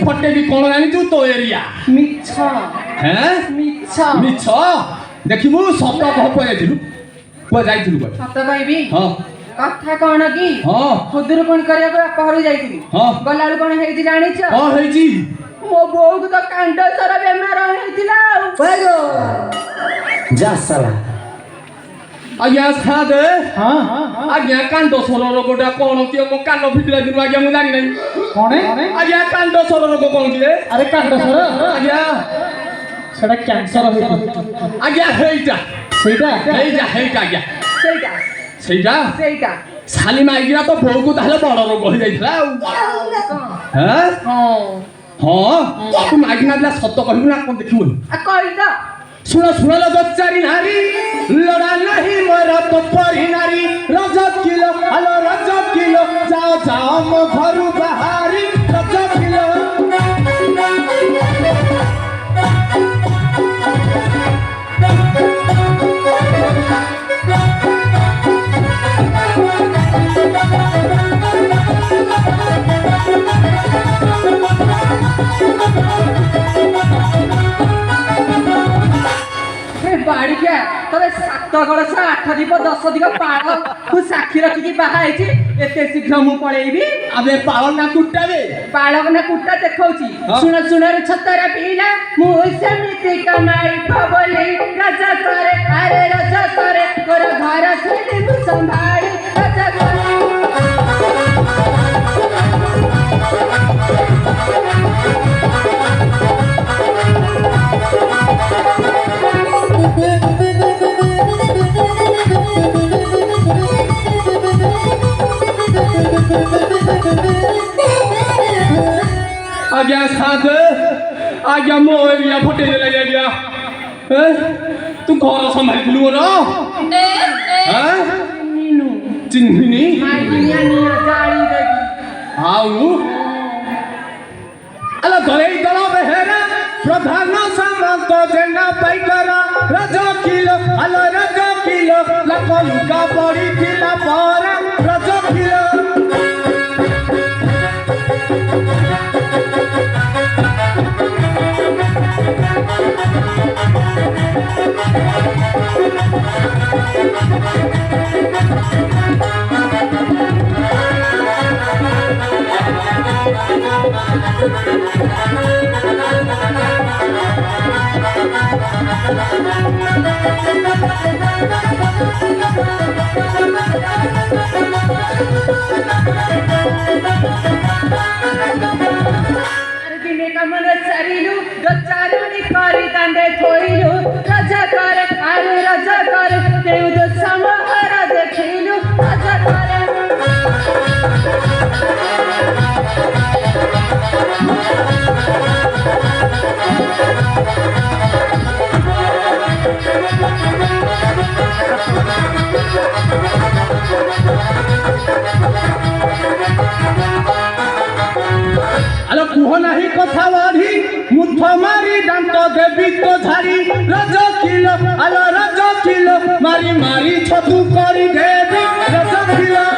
फटेबी कौन जानी तो एरिया मिछ हैं मिछ मिछ देखिबु सत कह पयथिलु को जाइथिलु को सत कहबी हां कथा कौन कि हां खुदुर कोन करिया को अपहरु जाइथिली हां गलाल कोन हेजी जानिछ हां हेजी मो बोउ को तो कांड सर बेमार हेतिला पैगो जा साला आज्ञा सादे हां हां आज्ञा कांड सर रोगटा कोन कि मो कान फिटला दिन आज्ञा मु जानि नै कोने आज्ञा कांड सर रोग कोन कि अरे कांड सर आज्ञा सेटा कैंसर होई आज्ञा हेइटा सेटा आज्ञा सेटा सेटा साली माइगिरा तो बोउ को ताले बड़ रोग हो जाइथला हैं हां हां तू माइगिना दिला सत कहबु ना कोन देखिबु आ कहि द सुन लो दचारी नारी लड़ा नहीं मरा तो परी नारी रजत किलो हेलो रजत किलो जाओ जाओ मो घरु बाहरी रजत किलो बाड़ी क्या तबे 7 गळस 8 दीप 10 दीप पाळ तू साक्षी रखी की बाहा आइछि एते शीघ्र मु पळेइबी अबे पाळ ना कुट्टाबे बाळक ना कुट्टा देखौछि सुन रे छतरा पीला मु समिति कमाई पबले राजा करे अरे राजा करे तोर घर छेली मु संभाळी राजा करे आज्ञा साथ आज्ञा मो एरिया फटे ले गया तू घर संभालिलु न हैं नीनु चिन्हिनी माई दुनिया निया जानी देगी आउ अला गले दला बेहरा प्रधान सामंत जेना पैकरा राजा किलो अला राजा किलो लकलुका पड़ी थिला पारा राजा किलो दिने का मन सरिलु दचारुनी करी दांडे थोइलु राजा करे अरे राजा करे देउ दो समहर देखिलु राजा करे अलो कुह नहीं कथा वाढ़ी मुठ मारी दांत देवी तो झाड़ी रज किलो अलो रज किलो मारी मारी छतु करी देवी रज किलो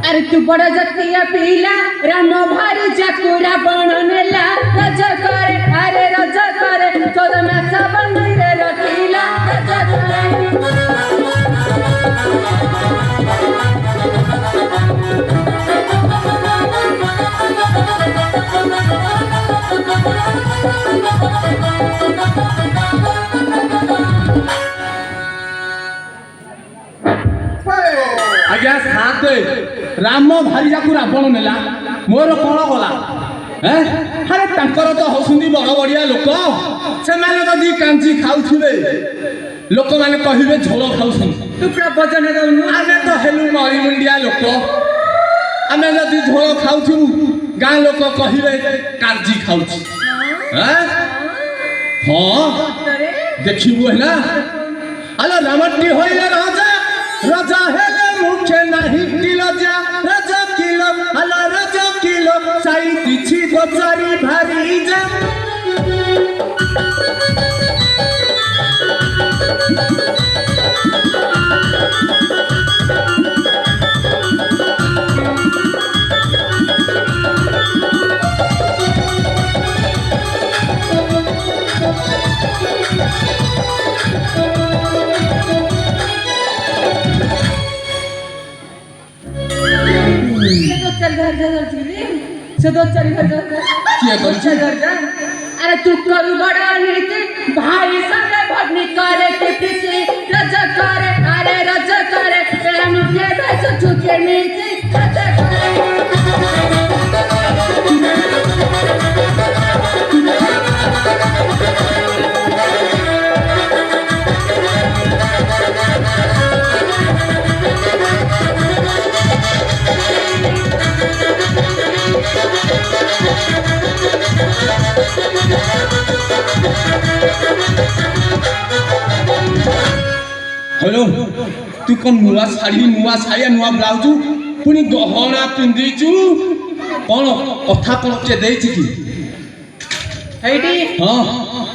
अरे तू बड़ा जतिया पीला राम भारी चकुरा बन नेला राजा करे अरे राजा करे तोद में सब रे रखीला राजा करे आज्ञा साथ राम भारी जाकू रावण नेला मोर कौन गला अरे तांकर तो हसुंदी बड़ बड़िया लोक से जदि कांची खाऊे लोक मैंने कहे झोल खाऊन तू प्रवचन दउनु आमे तो हेलु मरी मुंडिया लोक आमे जदि झोल खाऊथु ଗାଁ ଲୋକ କହିବେ କାଞ୍ଜି ଖାଉଛି ହଁ ସତରେ? ଦେଖିବୁ ହେଲା ଆଲୋ ରାମଟି ହଇଲେ ରାଜା ରାଜା ହେଲେ ମୁଖେ ନାହିଁ କିଲଜା ରାଜା କିଲ ଆଲୋ ରାଜା କିଲ ସାଇ କିଛି ଗୋଚାରି ଭାରି ଯା से दो चार घर जा किए करछे अरे तू करू बड़ा नीति भाई संगे भगनी करे के पीछे रजा करे अरे रजा करे प्रेम के बस झुके नीति रजा हेलो तू कौन नुआ साड़ी नुआ ब्लाउज पुनी गहना पिंधिचु कौन कथा कौन के देछि की हेडी हां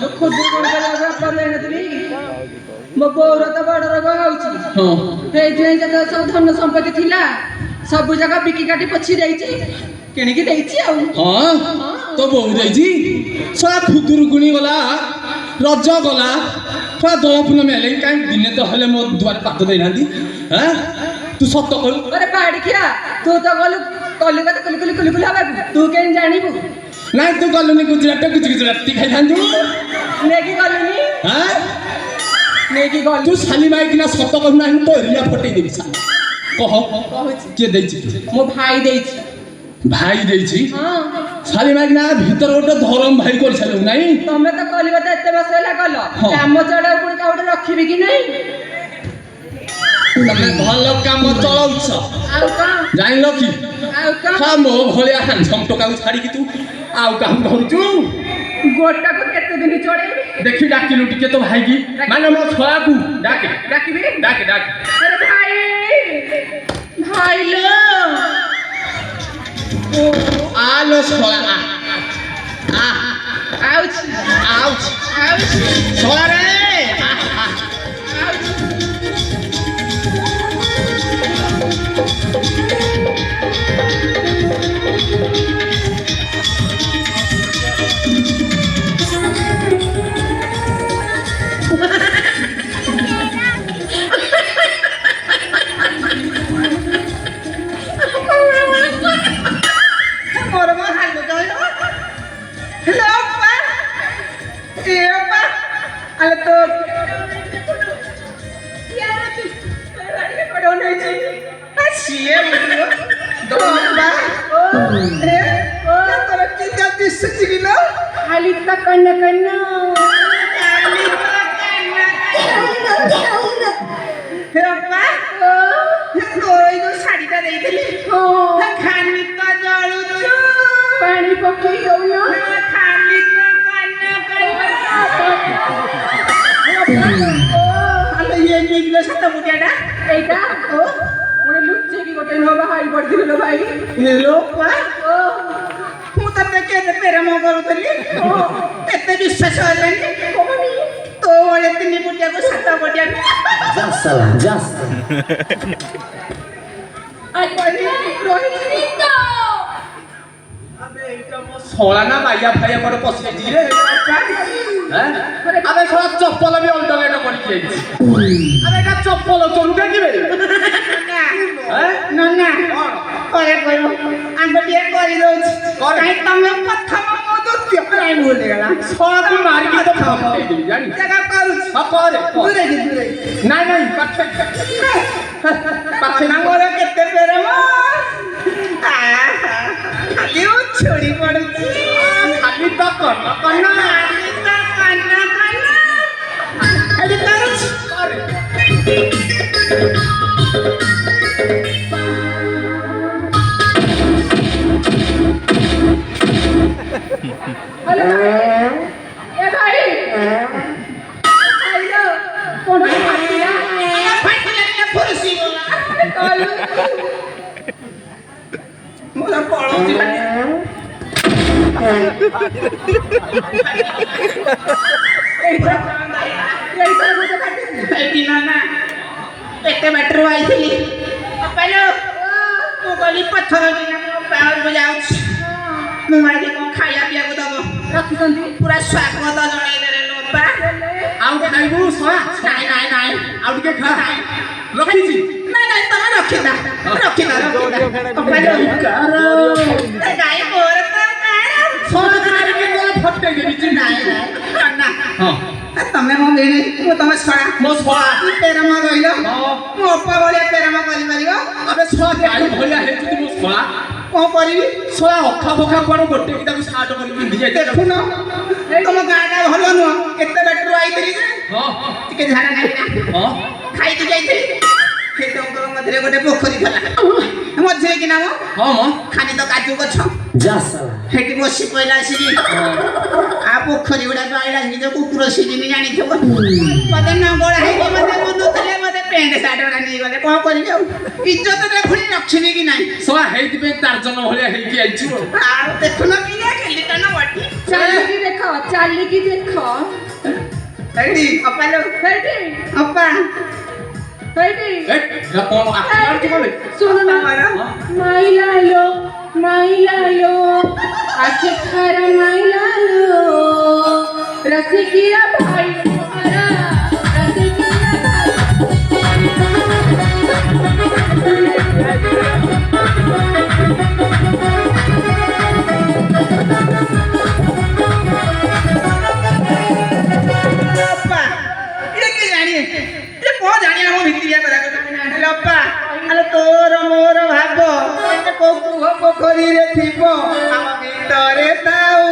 तो खुद कोन लगा पर लेने तुली मो बोर तो बड़ रोग होउची हां हे जे जगह सब धन संपत्ति थिला सब जगह बिकी काटी पछी देइची किणी की देइची आ हां तो बहु देछि सला खुदुर गुणी गला रज गला थोड़ा दो पुन मेले काई दिने तो हले मो द्वार पात दे नांदी हैं तू सत्य कहू अरे बाड़खिया तू तो गलु कलिकता कुली हबा तू केन जानिबू नाइ तू गलुनी गुजरात खाई थांदू नेकी गलुनी हैं नेकी गलु तू साली माई किना सत्य कहू ना तो रिया फटई देबी सा कह कहूची के देछि मो भाई देइची भाई देछि हां साली माई किना भीतर गोटे धरम भाई कर छलु नाही तमे तो कलिकता एते बस होला गल हाँ। काम चढ़ा पुणी काउडे रखिबी कि नहीं तमे भल काम चलाउछ आउ का जानिलो की आउ का हा मो भलिया हांसम टका छाड़ी की तू आउ काम धरुचू गोटा को केते दिन चढ़ेबी देखी डाकिलु टिके तो भाई की माने मो छोरा को डाके राखिबी डाके अरे भाई लो आलो छोरा आ आउच आउच आउच छोरा रे अरे तो यार पड़ो नहीं जी सीए मुझे दो ए तोरा की गलती सच गिलो खाली का कन्ना कन्ना खाली का कन्ना हे अप्पा तोरा जो साड़ीटा देइथिली हो खाली का जळुछु पानी पकई दउनो खाली का कन्ना कन्ना अरे ये निकले सता मुटियाटा एटा ओ ओने लुच्चे की गोटे नो बाहर पड़थिलो लो भाई हेलो पा ओ मु तते के प्रेम करूतली ओ एते विश्वास होलानी कोनी तो ओले तिनी मुटिया को सता मुटिया Just. आई कोनी रोहित सोला ना बाया भाई पर पसे जी रे हैं अबे सोला चप्पल भी अल्टरनेट कर के अबे का चप्पल चलू के किबे हैं नन्ना करे करो आंगटिया करी दो काई तमे प्रथम मोदो त्योलाई बोले गला सोला को मार के तो काम दे दी जानी जगह करू हां करे दूरे नहीं पाछे पाछे ना मोरे केते प्रेम आदिउ छोड़ी पड़ुची खाली तो करना कन्ना अरे करूच हेलो ए भाई आइलो कोण फाटिला ଫୁରୁସି ଗଲା कालू ମୋର ପଳଉଛି ଏଇଟା ଗୋଟେ ଫାଟି ଏଠି ନା ଏତେ ବାଟରୁ ଆଇଥିଲି ଅପାଲୋ ମୁଁ କହିଲି ପଥର ଦିନ ମୋ ପାହାଡ଼କୁ ଯାଉଛି ମୁଁ ଆଜି କ'ଣ ଖାଇବା ପିଇବାକୁ ଦବ ରଖିଛନ୍ତି ପୁରା ସ୍ୱାଗତ ଜଣେଇଦେଲେ ଲୋ ଅପା ଆଉ ଖାଇବୁ ଶଳା ନାଇଁ ଆଉ ଟିକେ ଖା ରଖିଛି ନାଇଁ ତମେ ରଖିଥା ଅପାଲୋ ଗାଈ ମୋର ଫଟେଇ ଦେବି ନାଇଁ ନା ହଁ ତମେ ମୋ ଭିଣେଇ ମୁଁ ତମେ ଶଳା ମୋ ଶଳା ପ୍ରେମ କହିଲ ମୋ ଅପା ଭଳିଆ ପ୍ରେମ କରିପାରିବ ଆବେ ଶଳା ଗାଈ ଭଳିଆ ହେଇଛି ମୋ ଶଳା କ'ଣ କରିବି ଶଳା ଅଖା ଫଖା କୁଆଡ଼େ ଗୋଟେ କି ତାକୁ ସାର୍ଟ କରି ପିନ୍ଧି ଯାଇ ଦେଖୁନ ତମ ଗାଁଟା ଭଲ ନୁହଁ କେତେ ବାଟରୁ ଆଇଥିଲି ଯେ ଟିକେ ଝାଡ଼ା ଖାଇଲା ଖାଇକି ଯାଇଥିଲି ସେ ଜଙ୍ଗଲ ମଝିରେ ଗୋଟେ ପୋଖରୀ ଥିଲା ମଝିରେ କି ନାମ ଖାଲି ତ କାଜୁ ଗଛ जा साला ସେଠି ବସି ପଇଲା ଆସିକି ଆ ପୋଖରୀ ଗୁଡ଼ାକ ଆଇଲା ଆସିକି ଯୋଉ କୁକୁର ସିଜିନି ଜାଣିଥିବ ମତେ ନଙ୍ଗଳ ହେଇକି ମତେ ବୁଲୁଥିଲେ ମତେ ପ୍ୟାଣ୍ଟ ସାର୍ଟ ଗୁଡ଼ା ନେଇଗଲେ କ'ଣ କରିବି ଆଉ ଇଜ୍ଜତରେ ପୁଣି ରଖିବି କି ନାହିଁ ଶଳା ହେଇଥିପାଇଁ ତାର୍ଜନ ଭଳିଆ ହେଇକି ଆଇଛୁ ଆଉ ଦେଖୁନ କି ଖେଲି ଟନ ବଟି ଚାଲିକି ଦେଖ ହେଇଟି ଅପାଲୋ ହେଇଟି ଅପା ହେଇଟି କ'ଣ ଆଖି କଲେ ଶୁଣ ନା ମାଇଲାଲୋ ଆଖି ଖାରା ମାଇଲାଲୋ ରସିକିया भाई हमारा रसिकिया अप्पा ये के जानिए ये को जानिए हम भितिया करा हेलो अप्पा हेलो तोर मोर भाग को पोखरी रे थिबो हम भितरे ताऊ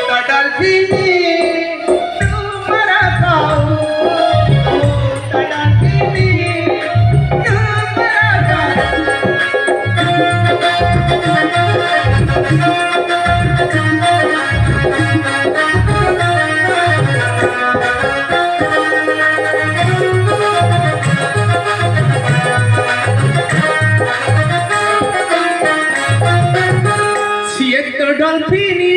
तो डल्फिन तुमरा ताऊ तो डल्फिन तुमरा siete dolfini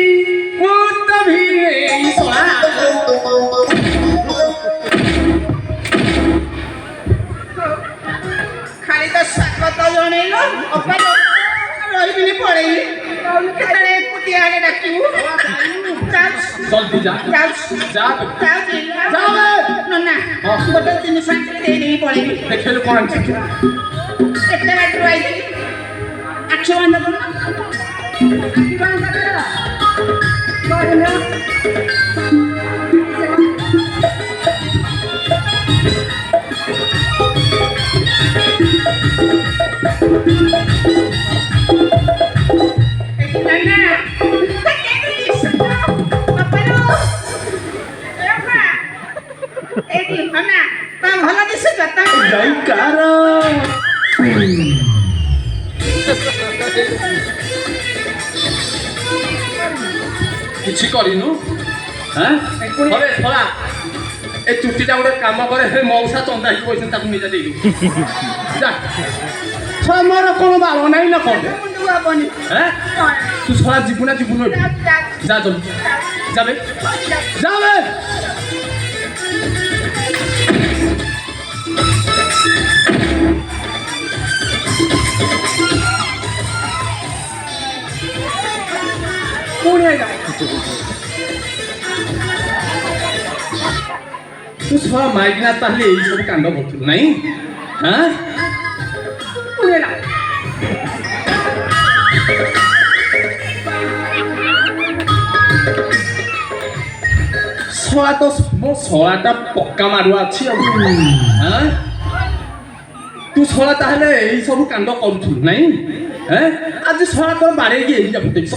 molto bene ଖାଲି ତ ସ୍ୱାଗତ ଜଣେଇଲ ଅପାଲୋ ରହିବିନି ପଳେଇବି କେତେବେଳେ ଏକୁଟିଆ ହେଲେ ଡାକିବୁ ଜଲ୍ଦି ଯା ନନା ଗୋଟେ ଜିନିଷ ଆଣିଥିଲି ଦେଇଦେବି ପଳେଇବି ଦେଖିଲୁ କ'ଣ ଆଣିଛି କେତେ ବାଟରୁ ଆଇଥିଲି ଆଖି ବନ୍ଦ କରୁନ ଭଲ ଦିଶୁଛ କିଛି କରିନୁ ଶଳା ଏ ଚୁଟିଟା ଗୋଟେ କାମ କରେ ହେ ମଉସା ଚନ୍ଦା ହେଇକି ବସିଛନ୍ତି ତାକୁ ନିଜେ ଦେଇଦେବୁ ଯା ଶଳା ମୋର କ'ଣ ବାଳ ନାହିଁ ନା କ'ଣ ତୁ ଶଳା ଯିବୁ ନା ଯିବୁନୁ ଯା ଜଲ୍ଦି যাবে যাবে পুড়ে যায় ତୁ ଶଳା ମାଇକିନା ତାହେଲେ ଏଇ ସବୁ କାଣ୍ଡ କରୁଥିଲୁ ନାଇଁ ଶଳା ତ ମୋ ଶଳାଟା ପକ୍କା ମାରୁଆ ଅଛି ଆଉ ତୁ ଶଳା ତାହେଲେ ଏଇ ସବୁ କାଣ୍ଡ କରୁଥିଲୁ ନାଇଁ ଆଜି ଶଳା ତ ବାଡ଼େଇକି ଏଇଟା ଫୁଟେଇଛ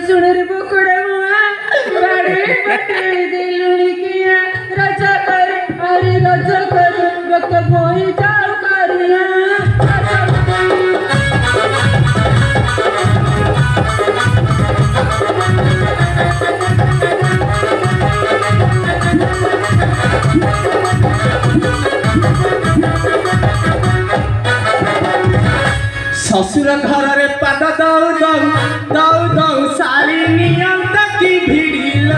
सुन रे बकुड़ा मुआ बाड़े बटे दिलुड़ी किया राजा শ্বশুর ঘরে পাদ দৌ দৌ দৌ দৌ শাড়ি নিয়ন্ত কি ভিড়িল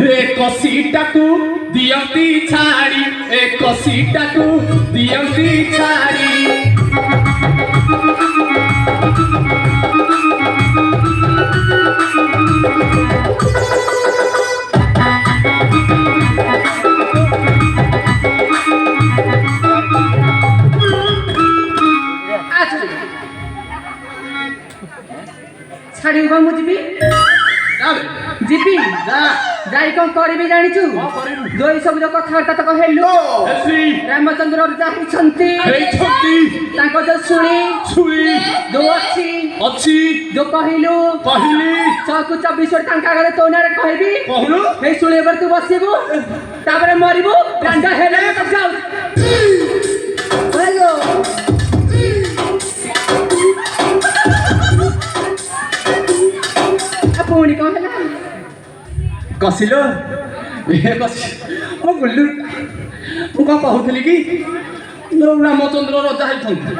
এ কষিটাকু দিয়ন্তি ছাড়ি এ কষিটাকু দিয়ন্তি ছাড়ি ଛାଡ଼ିବୁ କଣ ମୁଁ ଯିବି ଯିବି ଯାଇ କଣ କରିବି ଜାଣିଛୁ ଦୁଇ ସବୁଜ କଥାବାର୍ତ୍ତା ତକ ହେଲୁ ରାମଚନ୍ଦ୍ର ଯାଇଛନ୍ତି ତାଙ୍କ ଯୋଉ ଶୁଣି ଯୋଉ ଅଛି ଯୋଉ କହିଲୁ 624 ଟଙ୍କା ଆଗରେ ତୋ ନାଁରେ କହିବି ଏଇ ଶୁଣି ଉପରେ ତୁ ବସିବୁ ତାପରେ ମରିବୁ ରାଣ୍ଡ ହେଲେ ଯାଉ ପୁଣି କଣ ହେଲା କସିଲ ମୁଁ ବୁଲୁ ମୁଁ କଣ କହୁଥିଲି କି ଯୋଉ ରାମଚନ୍ଦ୍ର ରଜା ହେଇଛନ୍ତି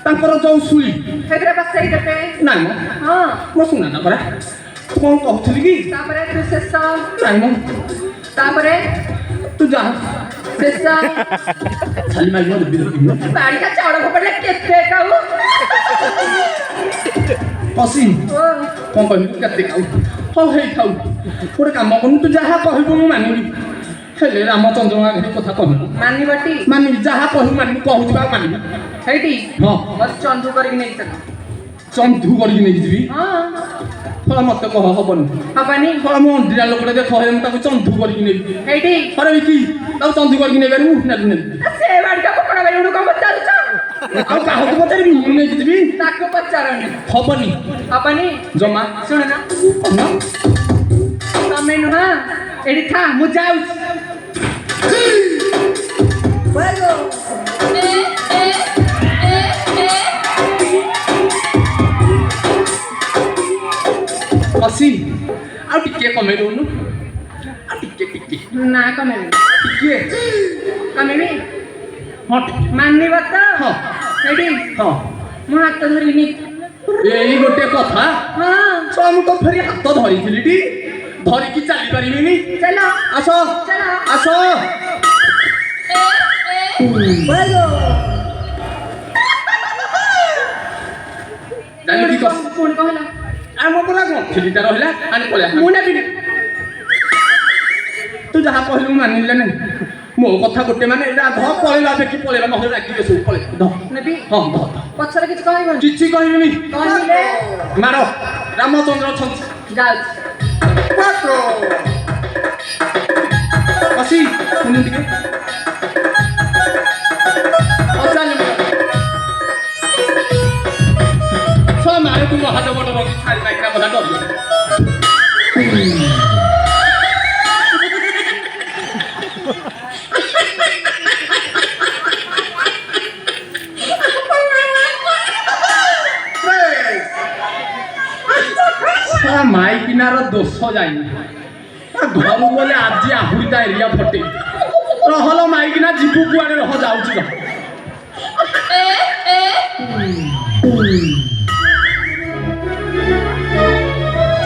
ତାଙ୍କର ଯୋଉ ଶୁଳି ସେଥିରେ ବସେଇ ଦେବେ ନାଇଁ ମ ହଁ ମୋ ଶୁଣା ନା ପରା କଣ କହୁଥିଲି କି ତାପରେ ତୁ ଶେଷ ନାଇଁ ମ ତାପରେ ତୁ ଯା ଶେଷ ଖାଲି ମାଗିବ ଦେବି ବାଡ଼ିଟା ଚାଉଳ ଫୋପାଡ଼ିଲେ କେତେ ଖାଉ କସି କଣ କହିବି କେତେ ଖାଉ ହଉ ହେଇ ଖାଉ ଗୋଟେ କାମ କରୁନୁ ତୁ ଯାହା କହିବୁ ମୁଁ ମାନିବି ହେଲେ ରାମଚନ୍ଦ୍ର ଆଗରେ କଥା କହିବୁ ମାନିବଟି ମାନିବି ଯାହା କହିବୁ ମାନିବି କହୁଛି ବା ମାନିବି ହେଇଟି ହଁ ବସ୍ ଚନ୍ଦୁ କରିକି ନେଇକି ଚାଲ ଚନ୍ଧୁ କରିକି ନେଇକି ଯିବି ହଁ ଫଳ ମତେ କହ ହବନି ହବନି ଫଳ ମୁଁ ଅଣ୍ଡିରା ଲୋକଟେ ଦେଖ ହେଲେ ମୁଁ ତାକୁ ଚନ୍ଧୁ କରିକି ନେବି ହେଇଟି ହରେ କି ତାକୁ ଚନ୍ଧୁ କରିକି ନେଇପାରିବୁ ନେବି ନେବି ସେ ବାଡ଼ିଟା ପକଡ଼ା ବାଡ଼ି କଣ ପଚାରୁଛ ଆଉ କାହାକୁ ପଚାରିବି ମୁଁ ନେଇକି ଯିବି ତାକୁ ପଚାରନି ହବନି ହବନି ଜମା ଶୁଣ ନା ତମେ ନୁହଁ ଏଠି ଥା ମୁଁ ଯାଉଛି କସି ଆଉ ଟିକେ କମେଇ ଦଉନୁ ଆଉ ଟିକେ ନା କମେଇବି ଟିକେ କମେଇବି ହଁ ମାନିବ ତ ହଁ ହେଇଟି ହଁ ମୁଁ ହାତ ଧରିବିନି ଏଇ ଗୋଟେ କଥା ହଁ ମୁଁ ତ ଫେରି ହାତ ଧରିଥିଲି ଟି ଧରିକି ଚାଲି ପାରିବିନି ଚାଲ ଆସ ଚାଲ ଆସ ଜାଣିଲି କି ପୁଣି କଣ ହେଲା ଆମ ପୁରା ଗଣ୍ଠିଲିଟା ରହିଲା ଆଣି ପଳେଆ ମୁଁ ନେବିନି ତୁ ଯାହା କହିଲୁ ମୁଁ ମାନିଲେ ନାହିଁ ମୋ କଥା ଗୋଟେ ମାନେ ଏଇଟା ଧ ପଳେଇବା ଦେଖି ପଳେଇବା ନହେଲେ ରାଗିବେ ସବୁ ପଳେଇବା ଧ ନେବି ହଁ ଧ ପଛରେ କିଛି କହିବନି କିଛି କହିବିନି କହିଲେ ମାର ରାମଚନ୍ଦ୍ର ଅଛନ୍ତି ଯାଉଛି ବସି ଶୁଣୁ ଟିକେ ମାରେ ତୁ ହାତ ବଡ଼ ରଖି ଛାଡ଼ି ନାଇକିନା କଥା ଡରିବ ମାଇକିନାର ଦୋଷ ଯାଇନି ଘରକୁ ଗଲେ ଆଜି ଆହୁରି ତା ଏରିଆ ଫଟେଇ ରହଲ ମାଇକିନା ଯିବୁ କୁଆଡ଼େ ରହ ଯାଉଛି ରହ